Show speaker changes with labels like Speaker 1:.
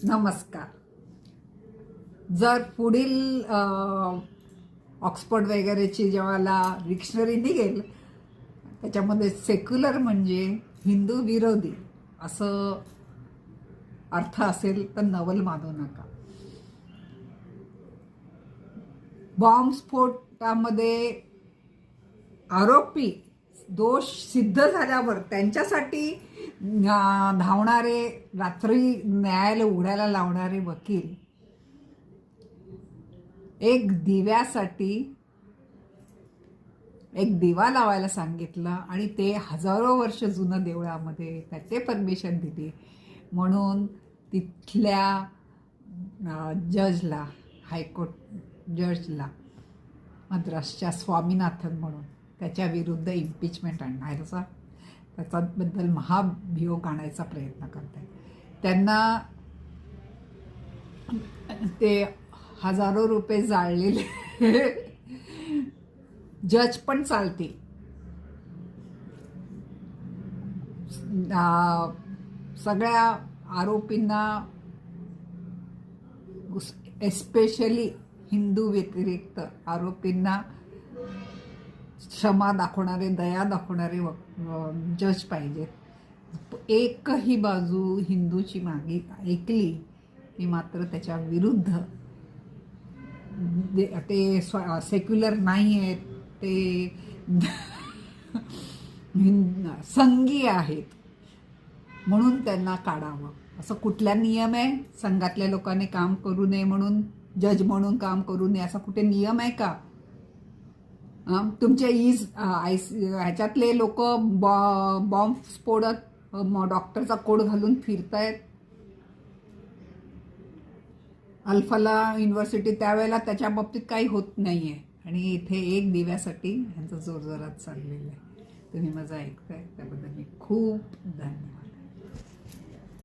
Speaker 1: नमस्कार. जर पुढील ऑक्सफर्ड वगैरेची जेव्हा डिक्शनरी निघेल त्याच्यामध्ये सेक्युलर म्हणजे हिंदू विरोधी असं अर्थ असेल तर नवल मानू नका. बॉम्बस्फोटामध्ये आरोपी दोष सिद्ध झाल्यावर त्यांच्यासाठी धावणारे, रात्री न्यायालय उघडायला लावणारे वकील एक दिवा लावायला सांगितलं आणि ते हजारो वर्ष जुनं देवळामध्ये ते परमिशन दिली म्हणून तिथल्या जजला, हायकोर्ट जजला, मद्रासच्या स्वामीनाथन म्हणून त्याच्या विरुद्ध इम्पिचमेंट आणण्याचा, त्याच्याबद्दल महाभियोग आणायचा प्रयत्न करतात. त्यांना ते हजारो रुपये जाळलेले जज पण चालतील. सगळ्या आरोपींना, एस्पेशली हिंदू व्यतिरिक्त आरोपींना क्षमा दाखवणारे, दया दाखवणारे जज पाहिजेत. एकही बाजू हिंदूची मागे ऐकली की मात्र त्याच्या विरुद्ध ते सेक्युलर नाही आहेत, ते संघी आहेत म्हणून त्यांना काढावं. असं कुठला नियम आहे? संघातल्या लोकांनी काम करू नये म्हणून, जज म्हणून काम करू नये असा कुठे नियम आहे का? तुमच्या ह्याच्यातले लोक बॉम्ब स्फोटक डॉक्टरचा कोड घालून फिरतायत. अल्फाला युनिव्हर्सिटी त्यावेळेला त्याच्या बाबतीत काही होत नाही आहे आणि इथे एक दिव्यासाठी ह्यांचं जोरजोरात चाललेलं आहे. तुम्ही माझं ऐकताय त्याबद्दल मी खूप धन्यवाद.